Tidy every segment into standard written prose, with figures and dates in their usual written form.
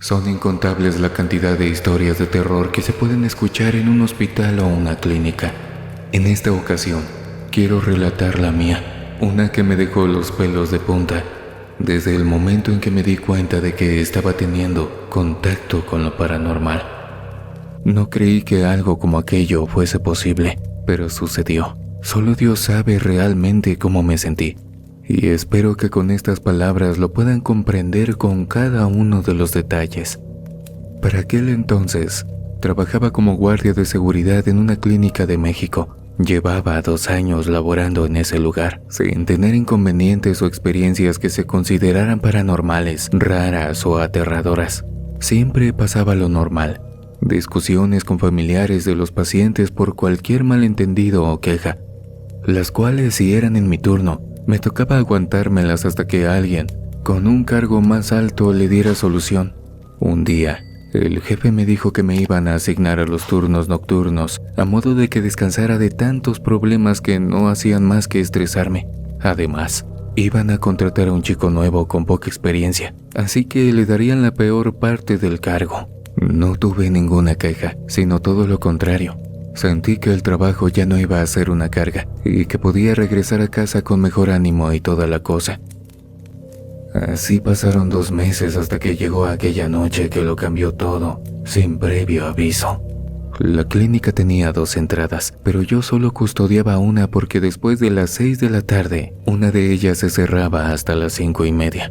Son incontables la cantidad de historias de terror que se pueden escuchar en un hospital o una clínica. En esta ocasión, quiero relatar la mía, una que me dejó los pelos de punta, desde el momento en que me di cuenta de que estaba teniendo contacto con lo paranormal. No creí que algo como aquello fuese posible, pero sucedió. Solo Dios sabe realmente cómo me sentí. Y espero que con estas palabras lo puedan comprender con cada uno de los detalles. Para aquel entonces, trabajaba como guardia de seguridad en una clínica de México. Llevaba 2 años laborando en ese lugar, sin tener inconvenientes o experiencias que se consideraran paranormales, raras o aterradoras. Siempre pasaba lo normal: discusiones con familiares de los pacientes por cualquier malentendido o queja, las cuales, si eran en mi turno, me tocaba aguantármelas hasta que alguien, con un cargo más alto, le diera solución. Un día, el jefe me dijo que me iban a asignar a los turnos nocturnos, a modo de que descansara de tantos problemas que no hacían más que estresarme. Además, iban a contratar a un chico nuevo con poca experiencia, así que le darían la peor parte del cargo. No tuve ninguna queja, sino todo lo contrario. Sentí que el trabajo ya no iba a ser una carga y que podía regresar a casa con mejor ánimo y toda la cosa. Así pasaron 2 meses hasta que llegó aquella noche que lo cambió todo, sin previo aviso. La clínica tenía 2 entradas, pero yo solo custodiaba una porque después de las 6 de la tarde, una de ellas se cerraba hasta las 5:30.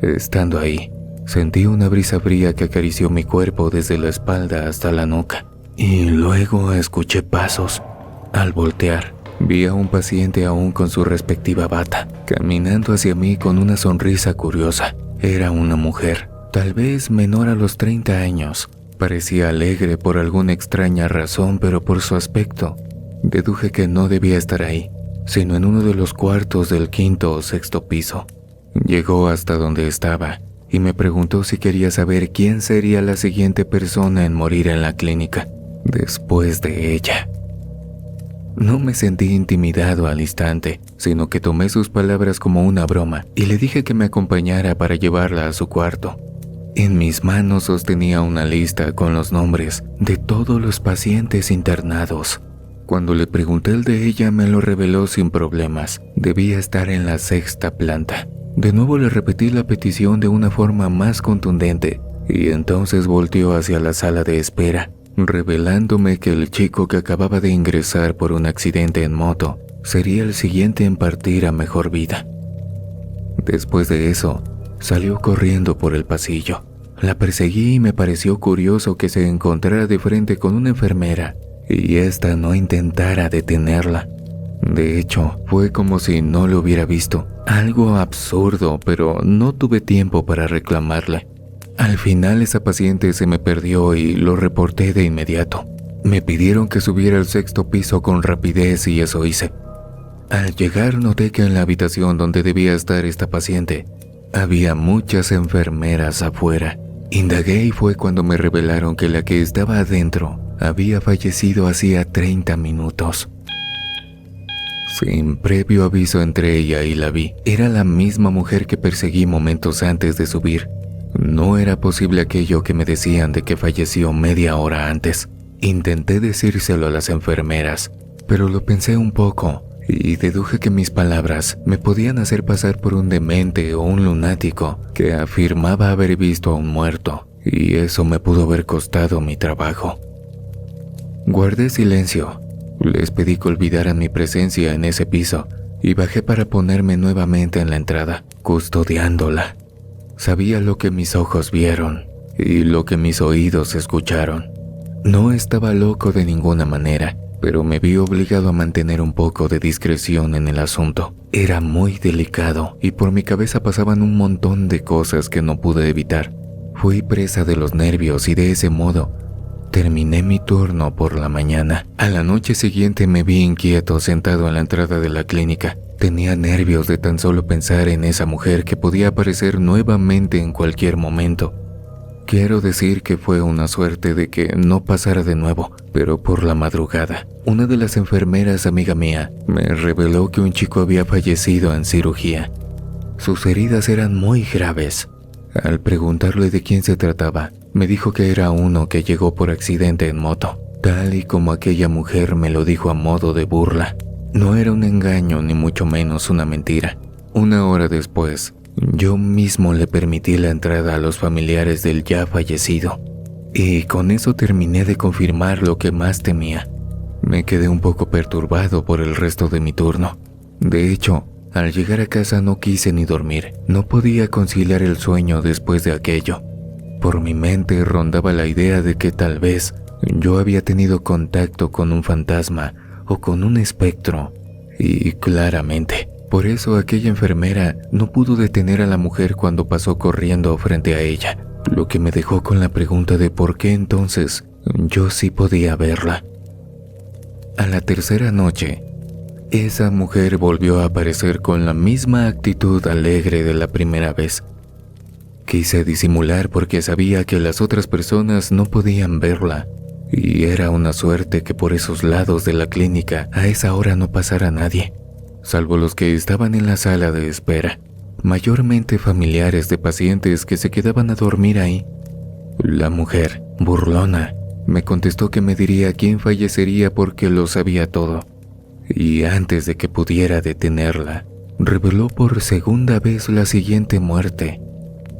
Estando ahí, sentí una brisa fría que acarició mi cuerpo desde la espalda hasta la nuca. Y luego escuché pasos. Al voltear, vi a un paciente aún con su respectiva bata, caminando hacia mí con una sonrisa curiosa. Era una mujer, tal vez menor a los 30 años. Parecía alegre por alguna extraña razón, pero por su aspecto, deduje que no debía estar ahí, sino en uno de los cuartos del 5º o 6º piso. Llegó hasta donde estaba y me preguntó si quería saber quién sería la siguiente persona en morir en la clínica después de ella. No me sentí intimidado al instante, sino que tomé sus palabras como una broma y le dije que me acompañara para llevarla a su cuarto. En mis manos sostenía una lista con los nombres de todos los pacientes internados. Cuando le pregunté el de ella, me lo reveló sin problemas. Debía estar en la 6ª planta. De nuevo le repetí la petición de una forma más contundente y entonces volteó hacia la sala de espera, revelándome que el chico que acababa de ingresar por un accidente en moto sería el siguiente en partir a mejor vida. Después de eso, salió corriendo por el pasillo. La perseguí y me pareció curioso que se encontrara de frente con una enfermera y ésta no intentara detenerla. De hecho, fue como si no lo hubiera visto. Algo absurdo, pero no tuve tiempo para reclamarle. Al final esa paciente se me perdió y lo reporté de inmediato. Me pidieron que subiera al 6º piso con rapidez y eso hice. Al llegar noté que en la habitación donde debía estar esta paciente había muchas enfermeras afuera. Indagué y fue cuando me revelaron que la que estaba adentro había fallecido hacía 30 minutos. Sin previo aviso entré ella y la vi. Era la misma mujer que perseguí momentos antes de subir. No era posible aquello que me decían de que falleció media hora antes. Intenté decírselo a las enfermeras, pero lo pensé un poco y deduje que mis palabras me podían hacer pasar por un demente o un lunático que afirmaba haber visto a un muerto, y eso me pudo haber costado mi trabajo. Guardé silencio. Les pedí que olvidaran mi presencia en ese piso y bajé para ponerme nuevamente en la entrada, custodiándola. Sabía lo que mis ojos vieron y lo que mis oídos escucharon. No estaba loco de ninguna manera, pero me vi obligado a mantener un poco de discreción en el asunto. Era muy delicado y por mi cabeza pasaban un montón de cosas que no pude evitar. Fui presa de los nervios y de ese modo terminé mi turno por la mañana. A la noche siguiente me vi inquieto sentado en la entrada de la clínica. Tenía nervios de tan solo pensar en esa mujer que podía aparecer nuevamente en cualquier momento. Quiero decir que fue una suerte de que no pasara de nuevo, pero por la madrugada, una de las enfermeras, amiga mía, me reveló que un chico había fallecido en cirugía. Sus heridas eran muy graves. Al preguntarle de quién se trataba, me dijo que era uno que llegó por accidente en moto, tal y como aquella mujer me lo dijo a modo de burla. No era un engaño ni mucho menos una mentira. Una hora después, yo mismo le permití la entrada a los familiares del ya fallecido. Y con eso terminé de confirmar lo que más temía. Me quedé un poco perturbado por el resto de mi turno. De hecho, al llegar a casa no quise ni dormir. No podía conciliar el sueño después de aquello. Por mi mente rondaba la idea de que tal vez yo había tenido contacto con un fantasma o con un espectro. Y claramente, por eso aquella enfermera no pudo detener a la mujer cuando pasó corriendo frente a ella, lo que me dejó con la pregunta de por qué entonces yo sí podía verla. A la tercera noche, esa mujer volvió a aparecer con la misma actitud alegre de la primera vez. Quise disimular porque sabía que las otras personas no podían verla, y era una suerte que por esos lados de la clínica a esa hora no pasara nadie, salvo los que estaban en la sala de espera, mayormente familiares de pacientes que se quedaban a dormir ahí. La mujer, burlona, me contestó que me diría quién fallecería porque lo sabía todo. Y antes de que pudiera detenerla, reveló por segunda vez la siguiente muerte.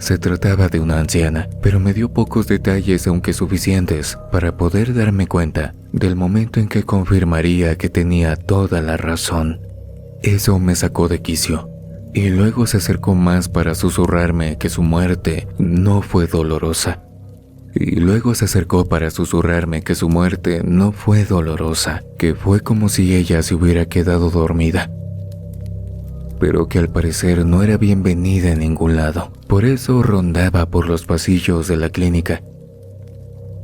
Se trataba de una anciana, pero me dio pocos detalles, aunque suficientes, para poder darme cuenta del momento en que confirmaría que tenía toda la razón. Eso me sacó de quicio, y luego se acercó más para susurrarme que su muerte no fue dolorosa. Que fue como si ella se hubiera quedado dormida, pero que al parecer no era bienvenida en ningún lado. Por eso rondaba por los pasillos de la clínica.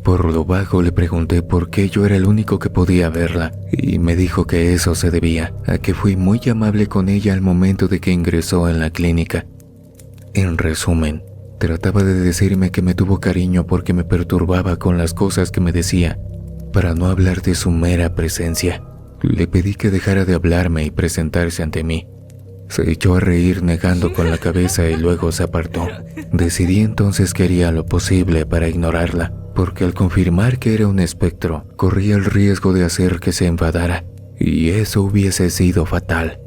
Por lo bajo le pregunté por qué yo era el único que podía verla, y me dijo que eso se debía a que fui muy amable con ella al momento de que ingresó en la clínica. En resumen, trataba de decirme que me tuvo cariño porque me perturbaba con las cosas que me decía, para no hablar de su mera presencia. Le pedí que dejara de hablarme y presentarse ante mí. Se echó a reír negando con la cabeza y luego se apartó. Decidí entonces que haría lo posible para ignorarla, porque al confirmar que era un espectro, corría el riesgo de hacer que se enfadara, y eso hubiese sido fatal.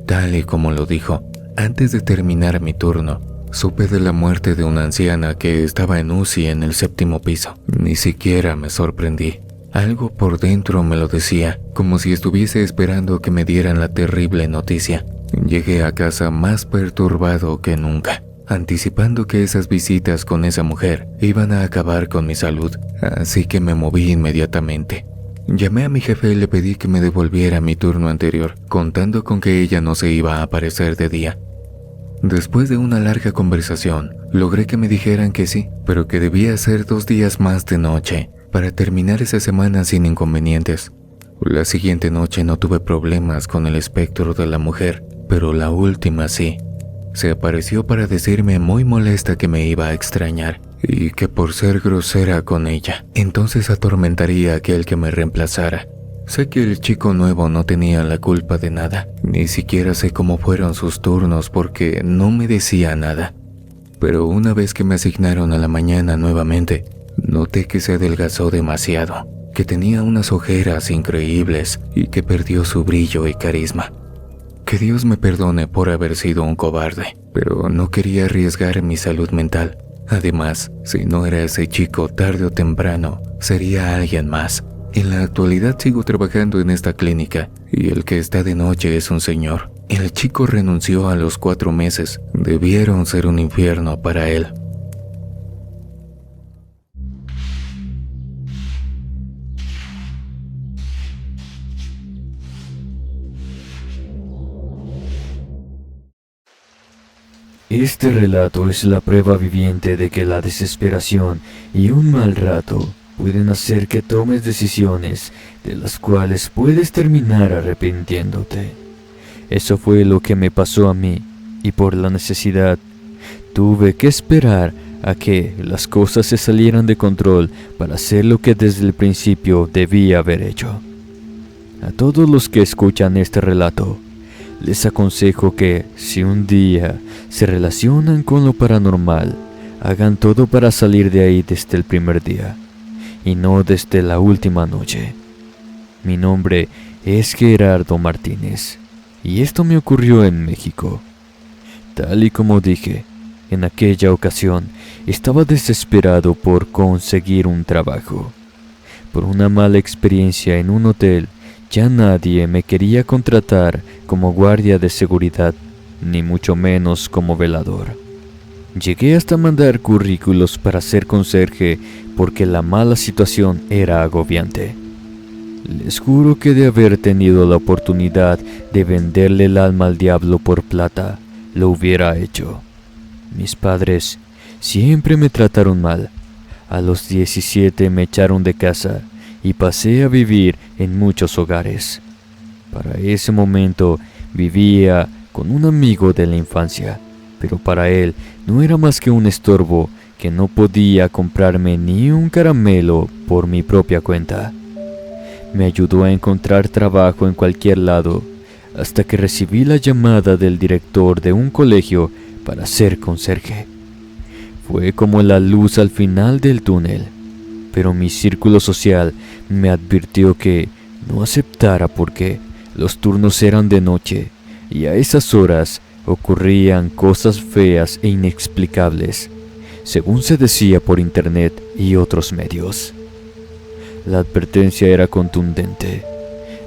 Tal y como lo dijo, antes de terminar mi turno, supe de la muerte de una anciana que estaba en UCI en el 7º piso. Ni siquiera me sorprendí. Algo por dentro me lo decía, como si estuviese esperando que me dieran la terrible noticia. Llegué a casa más perturbado que nunca, anticipando que esas visitas con esa mujer iban a acabar con mi salud, así que me moví inmediatamente. Llamé a mi jefe y le pedí que me devolviera mi turno anterior, contando con que ella no se iba a aparecer de día. Después de una larga conversación, logré que me dijeran que sí, pero que debía ser 2 días más de noche para terminar esa semana sin inconvenientes. La siguiente noche no tuve problemas con el espectro de la mujer, pero la última sí. Se apareció para decirme muy molesta que me iba a extrañar y que por ser grosera con ella, entonces atormentaría a aquel que me reemplazara. Sé que el chico nuevo no tenía la culpa de nada, ni siquiera sé cómo fueron sus turnos porque no me decía nada. Pero una vez que me asignaron a la mañana nuevamente, noté que se adelgazó demasiado, que tenía unas ojeras increíbles y que perdió su brillo y carisma. Que Dios me perdone por haber sido un cobarde, pero no quería arriesgar mi salud mental. Además, si no era ese chico, tarde o temprano sería alguien más. En la actualidad sigo trabajando en esta clínica y el que está de noche es un señor. El chico renunció a los 4 meses. Debieron ser un infierno para él. Este relato es la prueba viviente de que la desesperación y un mal rato pueden hacer que tomes decisiones de las cuales puedes terminar arrepintiéndote. Eso fue lo que me pasó a mí, y por la necesidad tuve que esperar a que las cosas se salieran de control para hacer lo que desde el principio debía haber hecho. A todos los que escuchan este relato, les aconsejo que si un día se relacionan con lo paranormal, hagan todo para salir de ahí desde el primer día, y no desde la última noche. Mi nombre es Gerardo Martínez, y esto me ocurrió en México. Tal y como dije, en aquella ocasión estaba desesperado por conseguir un trabajo. Por una mala experiencia en un hotel, ya nadie me quería contratar como guardia de seguridad, ni mucho menos como velador. Llegué hasta mandar currículos para ser conserje porque la mala situación era agobiante. Les juro que de haber tenido la oportunidad de venderle el alma al diablo por plata, lo hubiera hecho. Mis padres siempre me trataron mal. A los 17 me echaron de casa y pasé a vivir en muchos hogares. Para ese momento vivía con un amigo de la infancia, pero para él no era más que un estorbo que no podía comprarme ni un caramelo por mi propia cuenta. Me ayudó a encontrar trabajo en cualquier lado, hasta que recibí la llamada del director de un colegio para ser conserje. Fue como la luz al final del túnel, pero mi círculo social me advirtió que no aceptara porque los turnos eran de noche y a esas horas ocurrían cosas feas e inexplicables, según se decía por internet y otros medios. La advertencia era contundente,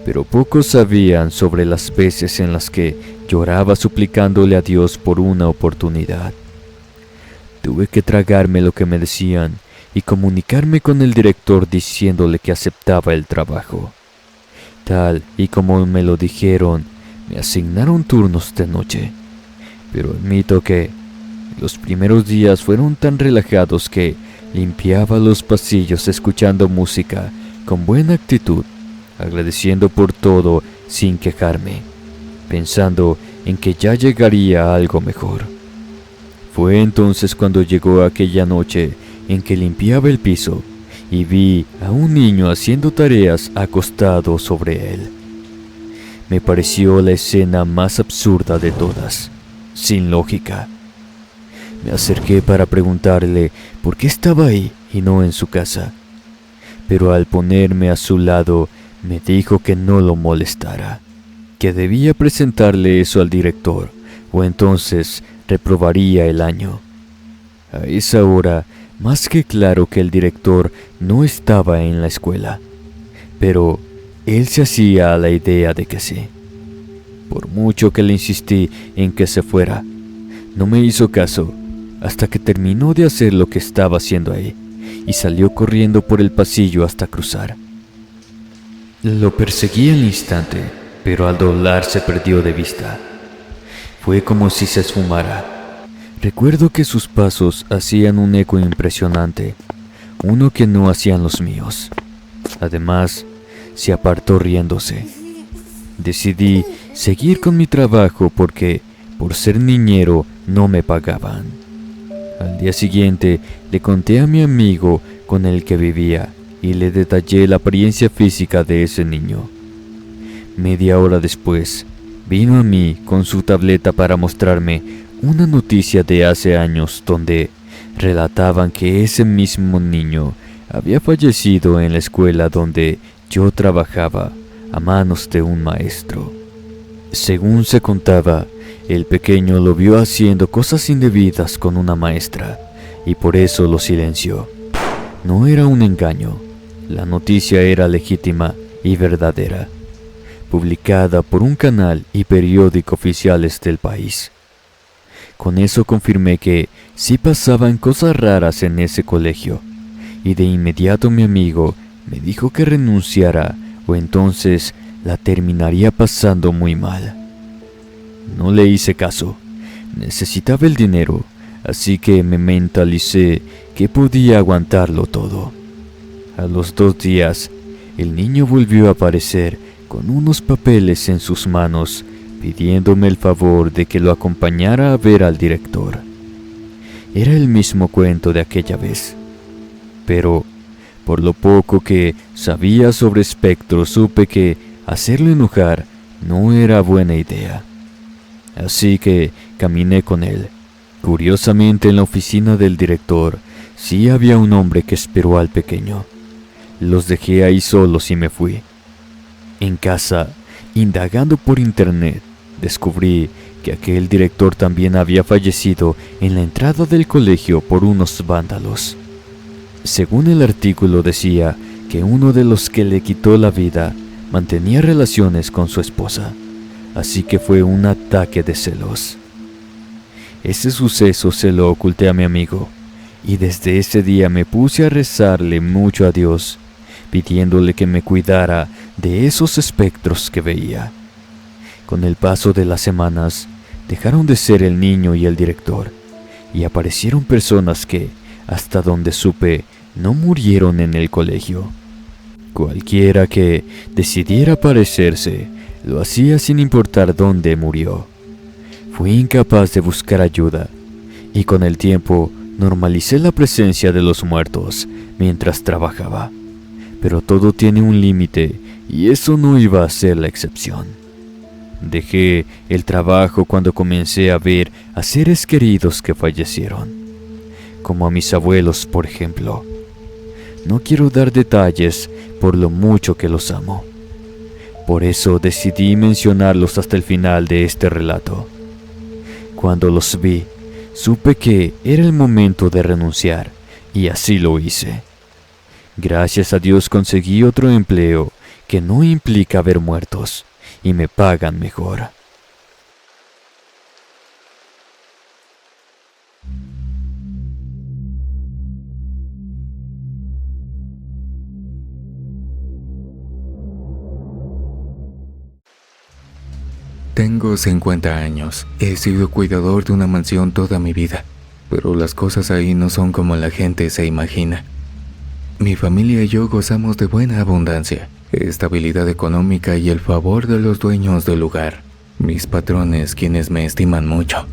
pero pocos sabían sobre las veces en las que lloraba suplicándole a Dios por una oportunidad. Tuve que tragarme lo que me decían y comunicarme con el director diciéndole que aceptaba el trabajo. Tal y como me lo dijeron, me asignaron turnos de noche, pero admito que los primeros días fueron tan relajados que limpiaba los pasillos escuchando música con buena actitud, agradeciendo por todo sin quejarme, pensando en que ya llegaría algo mejor. Fue entonces cuando llegó aquella noche en que limpiaba el piso y vi a un niño haciendo tareas acostado sobre él. Me pareció la escena más absurda de todas, sin lógica. Me acerqué para preguntarle por qué estaba ahí y no en su casa, pero al ponerme a su lado me dijo que no lo molestara, que debía presentarle eso al director o entonces reprobaría el año. A esa hora, más que claro que el director no estaba en la escuela, pero él se hacía a la idea de que sí. Por mucho que le insistí en que se fuera, no me hizo caso hasta que terminó de hacer lo que estaba haciendo ahí y salió corriendo por el pasillo hasta cruzar. Lo perseguí al instante, pero al doblar se perdió de vista. Fue como si se esfumara. Recuerdo que sus pasos hacían un eco impresionante, uno que no hacían los míos. Además, se apartó riéndose. Decidí seguir con mi trabajo porque, por ser niñero, no me pagaban. Al día siguiente, le conté a mi amigo con el que vivía y le detallé la apariencia física de ese niño. Media hora después, vino a mí con su tableta para mostrarme una noticia de hace años donde relataban que ese mismo niño había fallecido en la escuela donde yo trabajaba a manos de un maestro. Según se contaba, el pequeño lo vio haciendo cosas indebidas con una maestra y por eso lo silenció. No era un engaño, la noticia era legítima y verdadera, publicada por un canal y periódico oficiales del país. Con eso confirmé que sí pasaban cosas raras en ese colegio, y de inmediato mi amigo me dijo que renunciara o entonces la terminaría pasando muy mal. No le hice caso, necesitaba el dinero, así que me mentalicé que podía aguantarlo todo. A los 2 días, el niño volvió a aparecer con unos papeles en sus manos, pidiéndome el favor de que lo acompañara a ver al director. Era el mismo cuento de aquella vez, pero por lo poco que sabía sobre espectros supe que hacerlo enojar no era buena idea. Así que caminé con él, Curiosamente, en la oficina del director sí había un hombre que esperó al pequeño. Los dejé ahí solos y me fui. En casa, indagando por internet, descubrí que aquel director también había fallecido en la entrada del colegio por unos vándalos. Según el artículo decía que uno de los que le quitó la vida mantenía relaciones con su esposa, así que fue un ataque de celos. Ese suceso se lo oculté a mi amigo, y desde ese día me puse a rezarle mucho a Dios, pidiéndole que me cuidara de esos espectros que veía. Con el paso de las semanas, dejaron de ser el niño y el director, y aparecieron personas que, hasta donde supe, no murieron en el colegio. Cualquiera que decidiera aparecerse, lo hacía sin importar dónde murió. Fui incapaz de buscar ayuda, y con el tiempo normalicé la presencia de los muertos mientras trabajaba. Pero todo tiene un límite, y eso no iba a ser la excepción. Dejé el trabajo cuando comencé a ver a seres queridos que fallecieron, como a mis abuelos, por ejemplo. No quiero dar detalles por lo mucho que los amo. Por eso decidí mencionarlos hasta el final de este relato. Cuando los vi, supe que era el momento de renunciar, y así lo hice. Gracias a Dios conseguí otro empleo que no implica ver muertos, y me pagan mejor. Tengo 50 años. He sido cuidador de una mansión toda mi vida, pero las cosas ahí no son como la gente se imagina. Mi familia y yo gozamos de buena abundancia, estabilidad económica y el favor de los dueños del lugar, mis patrones, quienes me estiman mucho.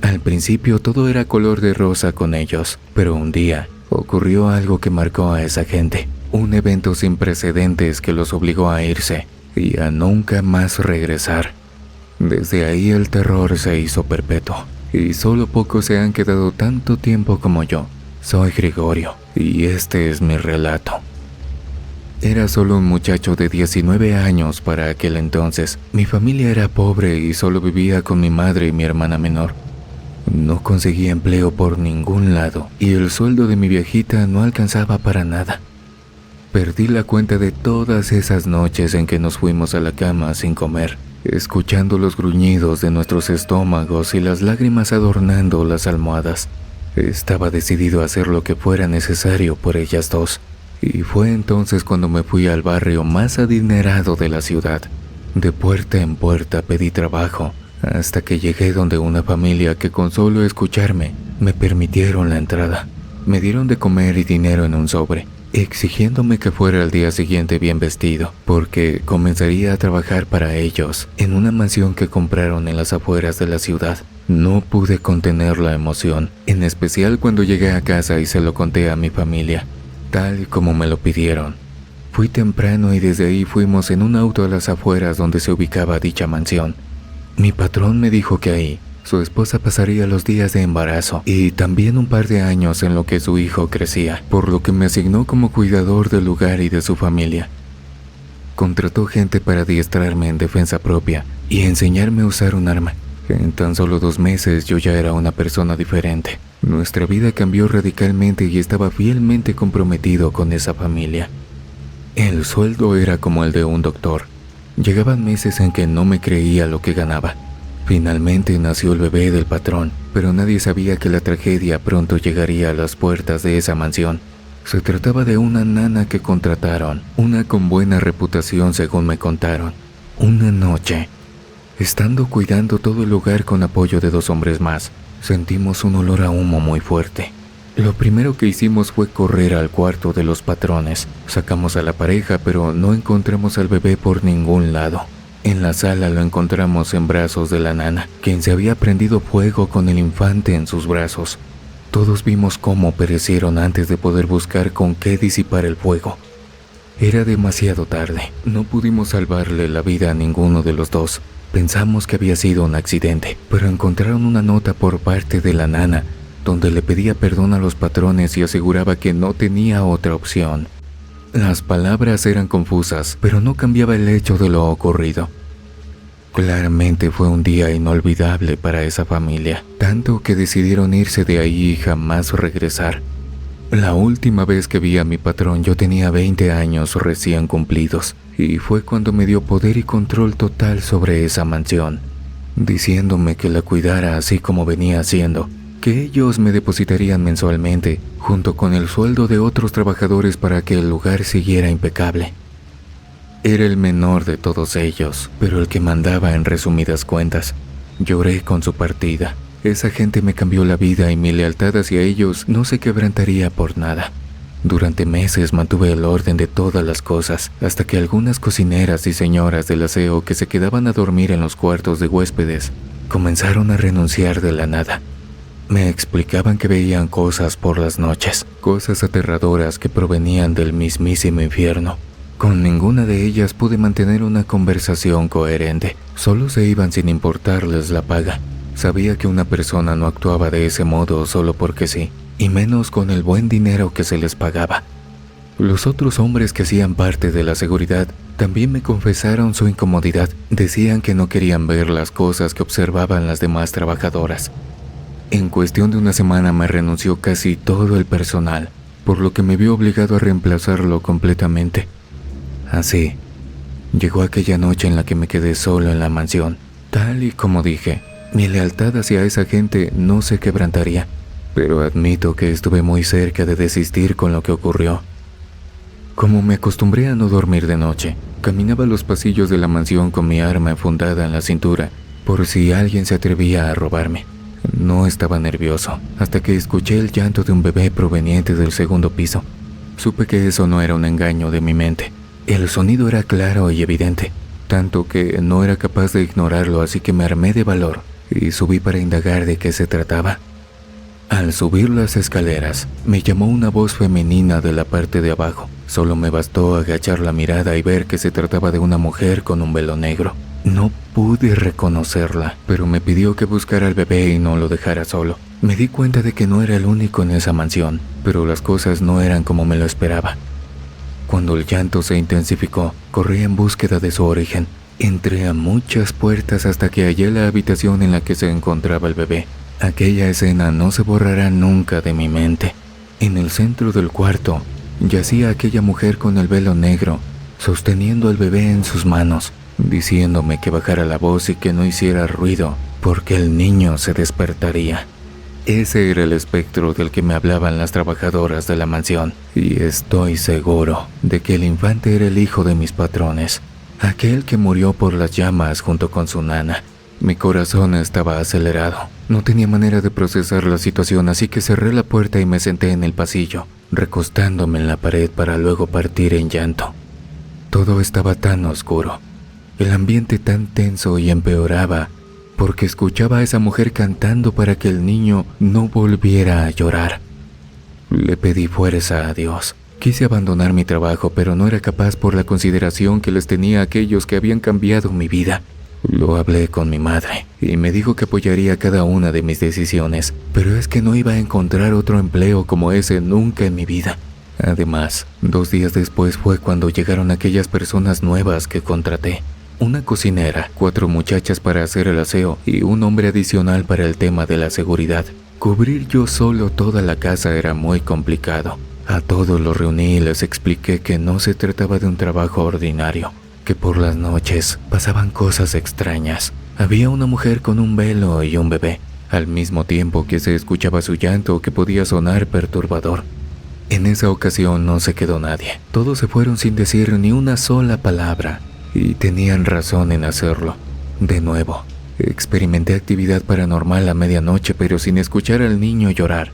Al principio todo era color de rosa con ellos, pero un día ocurrió algo que marcó a esa gente, un evento sin precedentes que los obligó a irse y a nunca más regresar. Desde ahí el terror se hizo perpetuo, y solo pocos se han quedado tanto tiempo como yo. Soy Gregorio, y este es mi relato. Era solo un muchacho de 19 años para aquel entonces. Mi familia era pobre y solo vivía con mi madre y mi hermana menor. No conseguía empleo por ningún lado, y el sueldo de mi viejita no alcanzaba para nada. Perdí la cuenta de todas esas noches en que nos fuimos a la cama sin comer, escuchando los gruñidos de nuestros estómagos y las lágrimas adornando las almohadas. Estaba decidido a hacer lo que fuera necesario por ellas dos, y fue entonces cuando me fui al barrio más adinerado de la ciudad. De puerta en puerta pedí trabajo, hasta que llegué donde una familia que con solo escucharme me permitieron la entrada. Me dieron de comer y dinero en un sobre, exigiéndome que fuera al día siguiente bien vestido, porque comenzaría a trabajar para ellos en una mansión que compraron en las afueras de la ciudad. No pude contener la emoción, en especial cuando llegué a casa y se lo conté a mi familia, tal como me lo pidieron. Fui temprano y desde ahí fuimos en un auto a las afueras donde se ubicaba dicha mansión. Mi patrón me dijo que ahí su esposa pasaría los días de embarazo y también un par de años en lo que su hijo crecía, por lo que me asignó como cuidador del lugar y de su familia. Contrató gente para adiestrarme en defensa propia y enseñarme a usar un arma. En tan solo 2 meses yo ya era una persona diferente. Nuestra vida cambió radicalmente y estaba fielmente comprometido con esa familia. El sueldo era como el de un doctor. Llegaban meses en que no me creía lo que ganaba. Finalmente nació el bebé del patrón, pero nadie sabía que la tragedia pronto llegaría a las puertas de esa mansión. Se trataba de una nana que contrataron, una con buena reputación según me contaron. Una noche, estando cuidando todo el lugar con apoyo de 2 hombres más, sentimos un olor a humo muy fuerte. Lo primero que hicimos fue correr al cuarto de los patrones. Sacamos a la pareja, pero no encontramos al bebé por ningún lado. En la sala lo encontramos en brazos de la nana, quien se había prendido fuego con el infante en sus brazos. Todos vimos cómo perecieron antes de poder buscar con qué disipar el fuego. Era demasiado tarde, no pudimos salvarle la vida a ninguno de los dos. Pensamos que había sido un accidente, pero encontraron una nota por parte de la nana donde le pedía perdón a los patrones y aseguraba que no tenía otra opción. Las palabras eran confusas, pero no cambiaba el hecho de lo ocurrido. Claramente fue un día inolvidable para esa familia, tanto que decidieron irse de ahí y jamás regresar. La última vez que vi a mi patrón yo tenía 20 años recién cumplidos, y fue cuando me dio poder y control total sobre esa mansión, diciéndome que la cuidara así como venía haciendo, que ellos me depositarían mensualmente, junto con el sueldo de otros trabajadores para que el lugar siguiera impecable. Era el menor de todos ellos, pero el que mandaba en resumidas cuentas. Lloré con su partida. Esa gente me cambió la vida y mi lealtad hacia ellos no se quebrantaría por nada. Durante meses mantuve el orden de todas las cosas, hasta que algunas cocineras y señoras del aseo que se quedaban a dormir en los cuartos de huéspedes comenzaron a renunciar de la nada. Me explicaban que veían cosas por las noches, cosas aterradoras que provenían del mismísimo infierno. Con ninguna de ellas pude mantener una conversación coherente, solo se iban sin importarles la paga. Sabía que una persona no actuaba de ese modo solo porque sí, y menos con el buen dinero que se les pagaba. Los otros hombres que hacían parte de la seguridad también me confesaron su incomodidad. Decían que no querían ver las cosas que observaban las demás trabajadoras. En cuestión de una semana me renunció casi todo el personal, por lo que me vi obligado a reemplazarlo completamente. Así, llegó aquella noche en la que me quedé solo en la mansión. Tal y como dije, mi lealtad hacia esa gente no se quebrantaría, pero admito que estuve muy cerca de desistir con lo que ocurrió. Como me acostumbré a no dormir de noche, caminaba los pasillos de la mansión con mi arma enfundada en la cintura, por si alguien se atrevía a robarme. No estaba nervioso, hasta que escuché el llanto de un bebé proveniente del segundo piso. Supe que eso no era un engaño de mi mente. El sonido era claro y evidente, tanto que no era capaz de ignorarlo, así que me armé de valor y subí para indagar de qué se trataba. Al subir las escaleras, me llamó una voz femenina de la parte de abajo. Solo me bastó agachar la mirada y ver que se trataba de una mujer con un velo negro. No pude reconocerla, pero me pidió que buscara al bebé y no lo dejara solo. Me di cuenta de que no era el único en esa mansión, pero las cosas no eran como me lo esperaba. Cuando el llanto se intensificó, corrí en búsqueda de su origen. Entré a muchas puertas hasta que hallé la habitación en la que se encontraba el bebé. Aquella escena no se borrará nunca de mi mente. En el centro del cuarto, yacía aquella mujer con el velo negro, sosteniendo al bebé en sus manos, diciéndome que bajara la voz y que no hiciera ruido, porque el niño se despertaría. Ese era el espectro del que me hablaban las trabajadoras de la mansión, y estoy seguro de que el infante era el hijo de mis patrones, aquel que murió por las llamas junto con su nana. Mi corazón estaba acelerado. No tenía manera de procesar la situación, así que cerré la puerta y me senté en el pasillo, recostándome en la pared para luego partir en llanto. Todo estaba tan oscuro, el ambiente tan tenso, y empeoraba porque escuchaba a esa mujer cantando para que el niño no volviera a llorar. Le pedí fuerza a Dios. Quise abandonar mi trabajo, pero no era capaz por la consideración que les tenía a aquellos que habían cambiado mi vida. Lo hablé con mi madre y me dijo que apoyaría cada una de mis decisiones, pero es que no iba a encontrar otro empleo como ese nunca en mi vida. Además, 2 días después fue cuando llegaron aquellas personas nuevas que contraté. Una cocinera, 4 muchachas para hacer el aseo y un hombre adicional para el tema de la seguridad. Cubrir yo solo toda la casa era muy complicado. A todos los reuní y les expliqué que no se trataba de un trabajo ordinario, que por las noches pasaban cosas extrañas. Había una mujer con un velo y un bebé, al mismo tiempo que se escuchaba su llanto que podía sonar perturbador. En esa ocasión no se quedó nadie. Todos se fueron sin decir ni una sola palabra. Y tenían razón en hacerlo. De nuevo, experimenté actividad paranormal a medianoche, pero sin escuchar al niño llorar.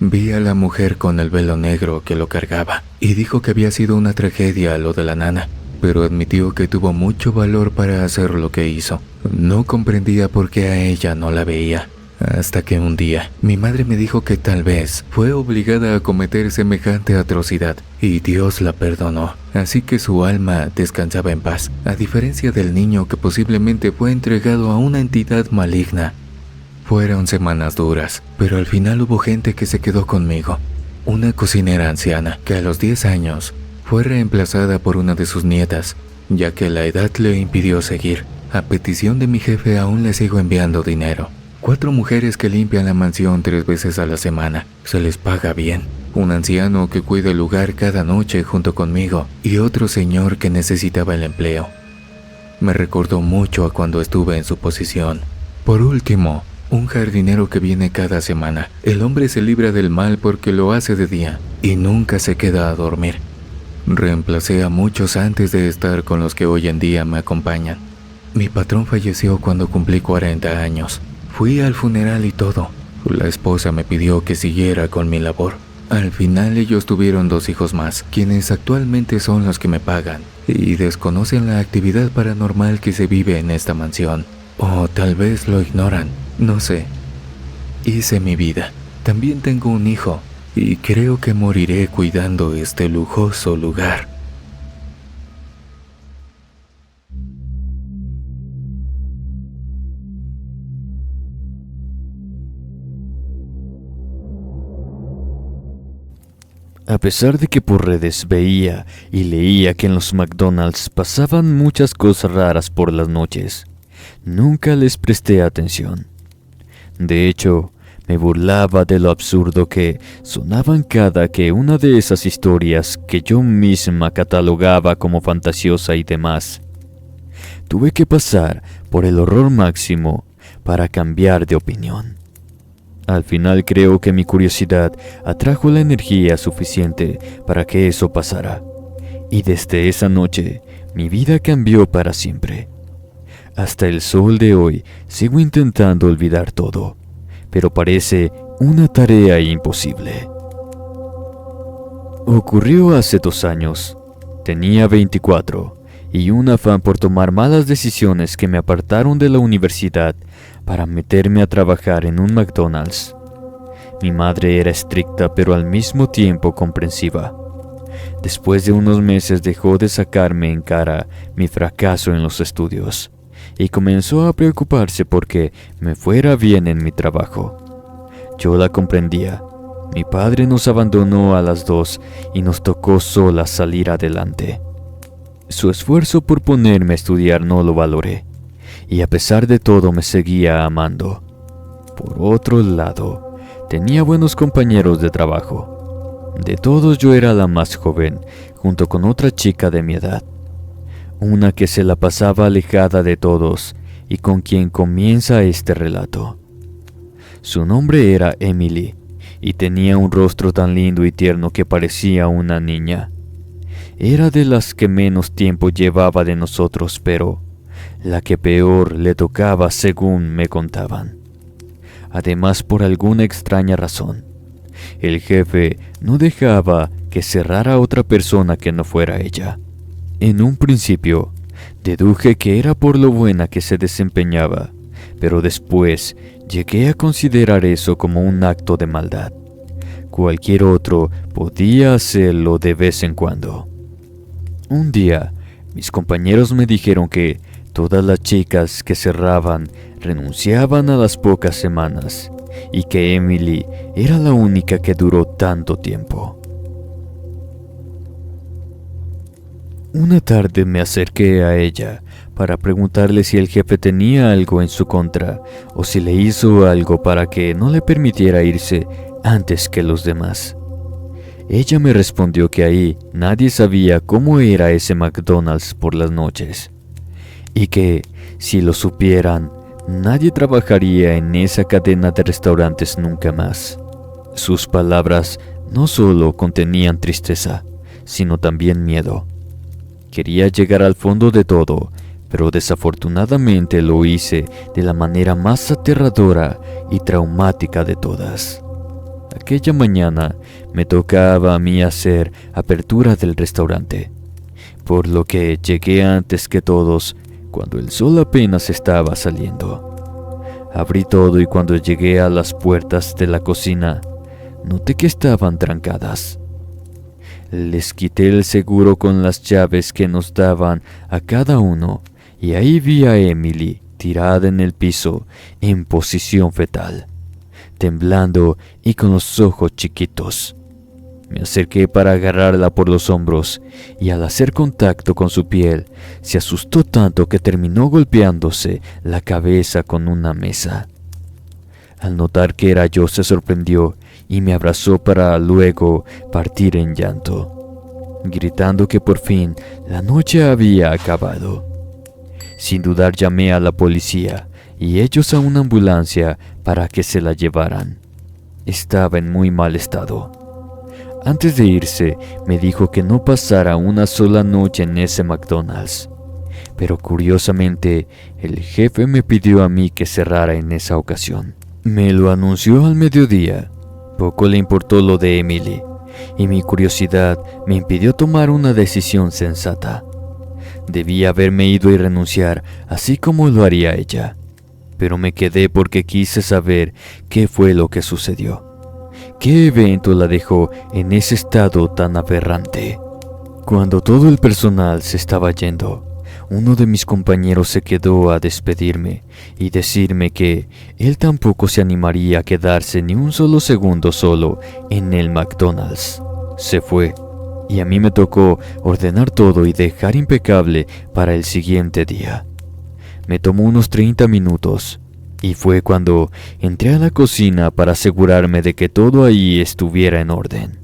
Vi a la mujer con el velo negro que lo cargaba y dijo que había sido una tragedia lo de la nana, pero admitió que tuvo mucho valor para hacer lo que hizo. No comprendía por qué a ella no la veía. Hasta que un día, mi madre me dijo que tal vez fue obligada a cometer semejante atrocidad y Dios la perdonó, así que su alma descansaba en paz, a diferencia del niño que posiblemente fue entregado a una entidad maligna. Fueron semanas duras, pero al final hubo gente que se quedó conmigo. Una cocinera anciana que a los 10 años fue reemplazada por una de sus nietas, ya que la edad le impidió seguir. A petición de mi jefe aún le sigo enviando dinero. 4 mujeres que limpian la mansión 3 veces a la semana. Se les paga bien. Un anciano que cuida el lugar cada noche junto conmigo y otro señor que necesitaba el empleo. Me recordó mucho a cuando estuve en su posición. Por último, un jardinero que viene cada semana. El hombre se libra del mal porque lo hace de día y nunca se queda a dormir. Reemplacé a muchos antes de estar con los que hoy en día me acompañan. Mi patrón falleció cuando cumplí 40 años. Fui al funeral y todo. La esposa me pidió que siguiera con mi labor. Al final ellos tuvieron 2 hijos más, quienes actualmente son los que me pagan, y desconocen la actividad paranormal que se vive en esta mansión. O tal vez lo ignoran, no sé. Hice mi vida. También tengo un hijo, y creo que moriré cuidando este lujoso lugar. A pesar de que por redes veía y leía que en los McDonald's pasaban muchas cosas raras por las noches, nunca les presté atención. De hecho, me burlaba de lo absurdo que sonaban cada que una de esas historias que yo misma catalogaba como fantasiosa y demás. Tuve que pasar por el horror máximo para cambiar de opinión. Al final creo que mi curiosidad atrajo la energía suficiente para que eso pasara. Y desde esa noche, mi vida cambió para siempre. Hasta el sol de hoy sigo intentando olvidar todo, pero parece una tarea imposible. Ocurrió hace 2 años. Tenía 24 y un afán por tomar malas decisiones que me apartaron de la universidad para meterme a trabajar en un McDonald's. Mi madre era estricta pero al mismo tiempo comprensiva. Después de unos meses dejó de sacarme en cara mi fracaso en los estudios y comenzó a preocuparse porque me fuera bien en mi trabajo. Yo la comprendía. Mi padre nos abandonó a las 2 y nos tocó solas salir adelante. Su esfuerzo por ponerme a estudiar no lo valoré, y a pesar de todo me seguía amando. Por otro lado, tenía buenos compañeros de trabajo. De todos yo era la más joven, junto con otra chica de mi edad. Una que se la pasaba alejada de todos y con quien comienza este relato. Su nombre era Emily, y tenía un rostro tan lindo y tierno que parecía una niña. Era de las que menos tiempo llevaba de nosotros, pero la que peor le tocaba según me contaban. Además, por alguna extraña razón, el jefe no dejaba que cerrara a otra persona que no fuera ella. En un principio, deduje que era por lo buena que se desempeñaba, pero después llegué a considerar eso como un acto de maldad. Cualquier otro podía hacerlo de vez en cuando. Un día, mis compañeros me dijeron que todas las chicas que cerraban renunciaban a las pocas semanas y que Emily era la única que duró tanto tiempo. Una tarde me acerqué a ella para preguntarle si el jefe tenía algo en su contra o si le hizo algo para que no le permitiera irse antes que los demás. Ella me respondió que ahí nadie sabía cómo era ese McDonald's por las noches y que, si lo supieran, nadie trabajaría en esa cadena de restaurantes nunca más. Sus palabras no solo contenían tristeza, sino también miedo. Quería llegar al fondo de todo, pero desafortunadamente lo hice de la manera más aterradora y traumática de todas. Aquella mañana me tocaba a mí hacer apertura del restaurante, por lo que llegué antes que todos cuando el sol apenas estaba saliendo. Abrí todo y cuando llegué a las puertas de la cocina, noté que estaban trancadas. Les quité el seguro con las llaves que nos daban a cada uno y ahí vi a Emily tirada en el piso en posición fetal, temblando y con los ojos chiquitos. Me acerqué para agarrarla por los hombros y al hacer contacto con su piel, se asustó tanto que terminó golpeándose la cabeza con una mesa. Al notar que era yo, se sorprendió y me abrazó para luego partir en llanto, gritando que por fin la noche había acabado. Sin dudar llamé a la policía y ellos a una ambulancia para que se la llevaran. Estaba en muy mal estado. Antes de irse, me dijo que no pasara una sola noche en ese McDonald's. Pero curiosamente, el jefe me pidió a mí que cerrara en esa ocasión. Me lo anunció al mediodía. Poco le importó lo de Emily, y mi curiosidad me impidió tomar una decisión sensata. Debía haberme ido y renunciar, así como lo haría ella. Pero me quedé porque quise saber qué fue lo que sucedió. ¿Qué evento la dejó en ese estado tan aberrante? Cuando todo el personal se estaba yendo, uno de mis compañeros se quedó a despedirme y decirme que él tampoco se animaría a quedarse ni un solo segundo solo en el McDonald's. Se fue, y a mí me tocó ordenar todo y dejar impecable para el siguiente día. Me tomó unos 30 minutos. Y fue cuando entré a la cocina para asegurarme de que todo ahí estuviera en orden.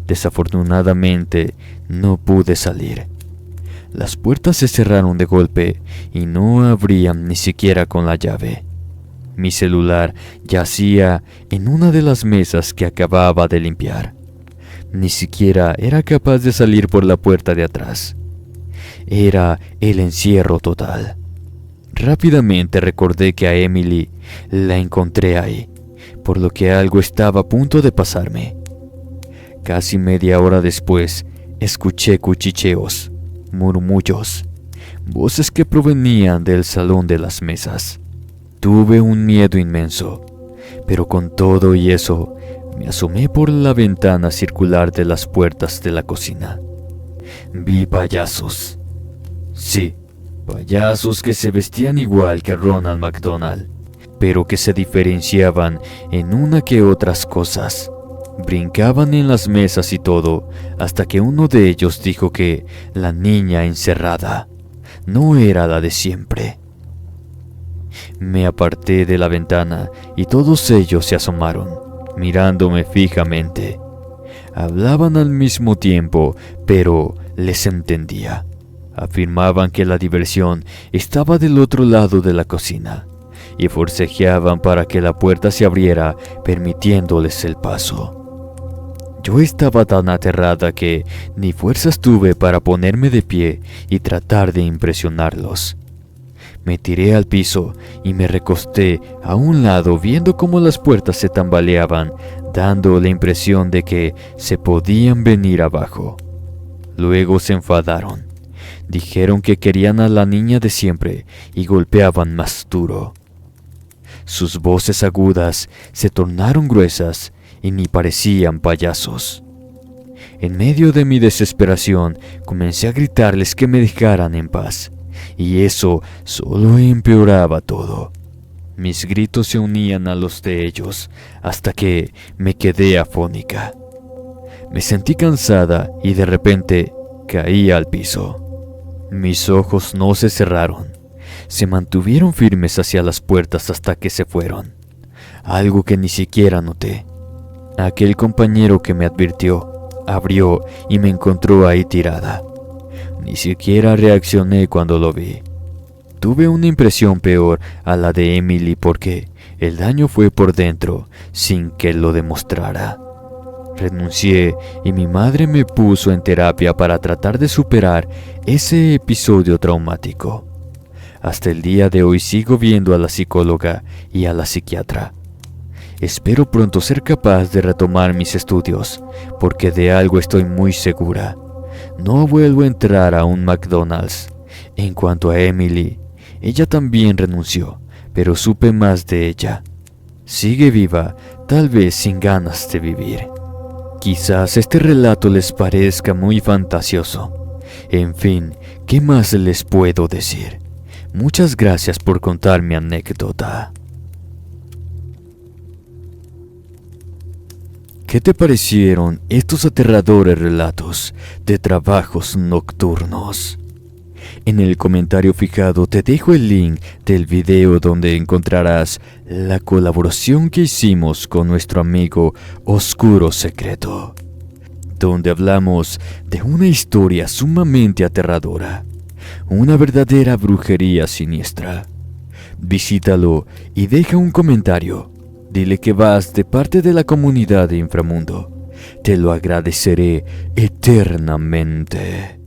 Desafortunadamente, no pude salir. Las puertas se cerraron de golpe y no abrían ni siquiera con la llave. Mi celular yacía en una de las mesas que acababa de limpiar. Ni siquiera era capaz de salir por la puerta de atrás. Era el encierro total. Rápidamente recordé que a Emily la encontré ahí, por lo que algo estaba a punto de pasarme. Casi media hora después, escuché cuchicheos, murmullos, voces que provenían del salón de las mesas. Tuve un miedo inmenso, pero con todo y eso, me asomé por la ventana circular de las puertas de la cocina. Vi payasos. Sí, payasos que se vestían igual que Ronald McDonald, pero que se diferenciaban en una que otras cosas. Brincaban en las mesas y todo, hasta que uno de ellos dijo que la niña encerrada no era la de siempre. Me aparté de la ventana y todos ellos se asomaron, mirándome fijamente. Hablaban al mismo tiempo, pero les entendía. Afirmaban que la diversión estaba del otro lado de la cocina y forcejeaban para que la puerta se abriera, permitiéndoles el paso. Yo estaba tan aterrada que ni fuerzas tuve para ponerme de pie y tratar de impresionarlos. Me tiré al piso y me recosté a un lado viendo cómo las puertas se tambaleaban, dando la impresión de que se podían venir abajo. Luego se enfadaron. Dijeron que querían a la niña de siempre y golpeaban más duro. Sus voces agudas se tornaron gruesas y ni parecían payasos. En medio de mi desesperación, comencé a gritarles que me dejaran en paz, y eso solo empeoraba todo. Mis gritos se unían a los de ellos, hasta que me quedé afónica. Me sentí cansada y de repente caí al piso. Mis ojos no se cerraron, se mantuvieron firmes hacia las puertas hasta que se fueron, algo que ni siquiera noté. Aquel compañero que me advirtió, abrió y me encontró ahí tirada. Ni siquiera reaccioné cuando lo vi. Tuve una impresión peor a la de Emily porque el daño fue por dentro sin que lo demostrara. Renuncié y mi madre me puso en terapia para tratar de superar ese episodio traumático. Hasta el día de hoy sigo viendo a la psicóloga y a la psiquiatra. Espero pronto ser capaz de retomar mis estudios, porque de algo estoy muy segura. No vuelvo a entrar a un McDonald's. En cuanto a Emily, ella también renunció, pero supe más de ella. Sigue viva, tal vez sin ganas de vivir. Quizás este relato les parezca muy fantasioso. En fin, ¿qué más les puedo decir? Muchas gracias por contar mi anécdota. ¿Qué te parecieron estos aterradores relatos de trabajos nocturnos? En el comentario fijado te dejo el link del video donde encontrarás la colaboración que hicimos con nuestro amigo Oscuro Secreto, donde hablamos de una historia sumamente aterradora, una verdadera brujería siniestra. Visítalo y deja un comentario. Dile que vas de parte de la comunidad de Inframundo. Te lo agradeceré eternamente.